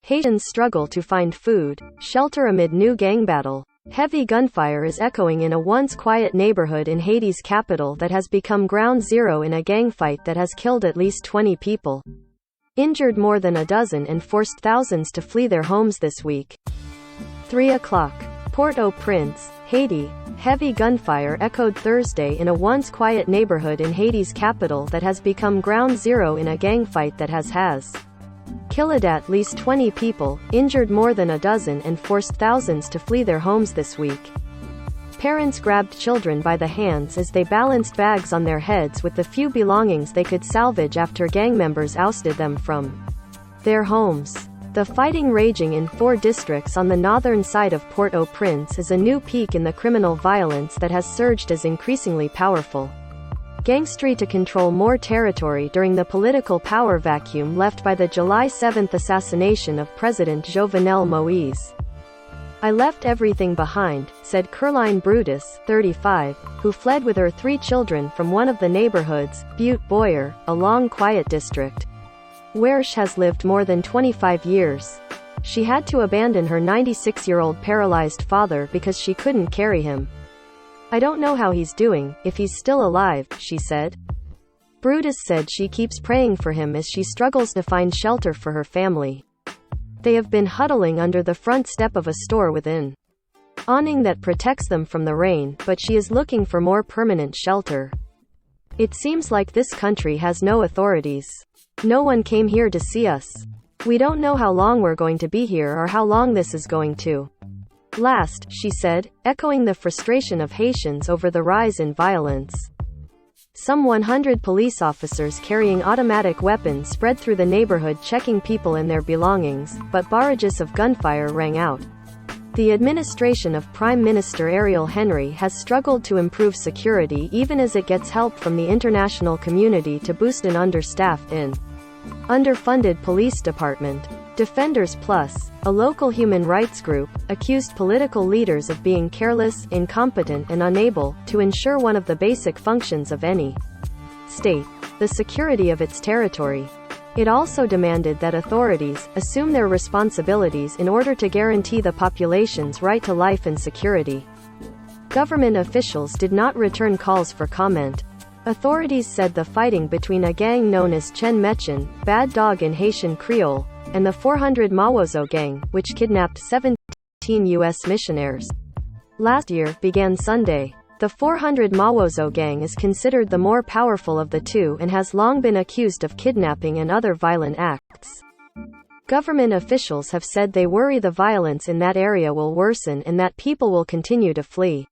Haitians struggle to find food, shelter amid new gang battle. Heavy gunfire is echoing in a once quiet neighborhood in Haiti's capital that has become ground zero in a gang fight that has killed at least 20 people, injured more than a dozen, and forced thousands to flee their homes this week. 3 o'clock. Port-au-Prince, Haiti. Heavy gunfire echoed Thursday in a once quiet neighborhood in Haiti's capital that has become ground zero in a gang fight that has killed at least 20 people, injured more than a dozen, and forced thousands to flee their homes this week. Parents grabbed children by the hands as they balanced bags on their heads with the few belongings they could salvage after gang members ousted them from their homes. The fighting raging in 4 districts on the northern side of Port-au-Prince is a new peak in the criminal violence that has surged as increasingly powerful gangsters to control more territory during the political power vacuum left by the July 7 assassination of President Jovenel Moïse. "I left everything behind," said Caroline Brutus, 35, who fled with her 3 children from one of the neighborhoods, Butte-Boyer, a long quiet district where she has lived more than 25 years. She had to abandon her 96-year-old paralyzed father because she couldn't carry him. "I don't know how he's doing, if he's still alive," she said. Brutus said she keeps praying for him as she struggles to find shelter for her family. They have been huddling under the front step of a store with an awning that protects them from the rain, but she is looking for more permanent shelter. "It seems like this country has no authorities. No one came here to see us. We don't know how long we're going to be here or how long this is going to last," she said, echoing the frustration of Haitians over the rise in violence. Some 100 police officers carrying automatic weapons spread through the neighborhood checking people and their belongings, but barrages of gunfire rang out. The administration of Prime Minister Ariel Henry has struggled to improve security even as it gets help from the international community to boost an understaffed and underfunded police department. Defenders Plus, a local human rights group, accused political leaders of being careless, incompetent, and unable to ensure one of the basic functions of any state, the security of its territory. It also demanded that authorities assume their responsibilities in order to guarantee the population's right to life and security. Government officials did not return calls for comment. Authorities said the fighting between a gang known as Chen Mechin, Bad Dog in Haitian Creole, and the 400 Mawozo gang, which kidnapped 17 U.S. missionaries last year, began Sunday. The 400 Mawozo gang is considered the more powerful of the two and has long been accused of kidnapping and other violent acts. Government officials have said they worry the violence in that area will worsen and that people will continue to flee.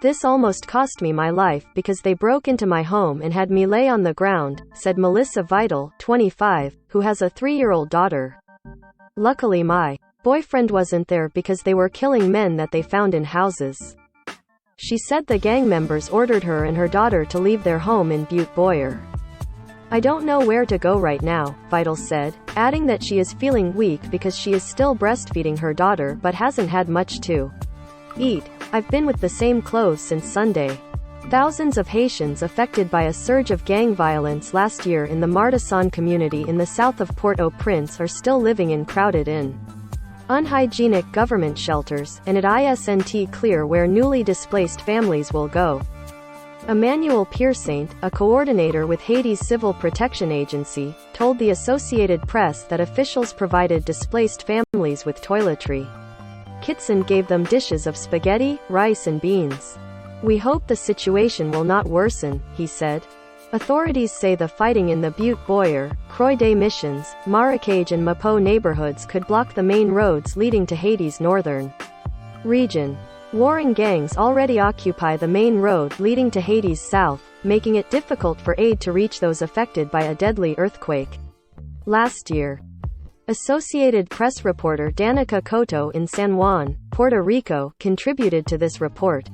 "This almost cost me my life because they broke into my home and had me lay on the ground," said Melissa Vital, 25, who has a 3-year-old daughter. "Luckily my boyfriend wasn't there because they were killing men that they found in houses." She said the gang members ordered her and her daughter to leave their home in Butte-Boyer. "I don't know where to go right now," Vital said, adding that she is feeling weak because she is still breastfeeding her daughter but hasn't had much to eat. "I've been with the same clothes since Sunday." Thousands of Haitians affected by a surge of gang violence last year in the Martissan community in the south of Port-au-Prince are still living in crowded unhygienic government shelters, and it isn't clear where newly displaced families will go. Emmanuel Piersaint, a coordinator with Haiti's Civil Protection Agency, told the Associated Press that officials provided displaced families with toiletry kits and gave them dishes of spaghetti, rice and beans. "We hope the situation will not worsen," he said. Authorities say the fighting in the Butte-Boyer, Croix des Missions, Marrakech and Mapo neighborhoods could block the main roads leading to Haiti's northern region. Warring gangs already occupy the main road leading to Haiti's south, making it difficult for aid to reach those affected by a deadly earthquake last year. Associated Press reporter Danica Cotto in San Juan, Puerto Rico, contributed to this report.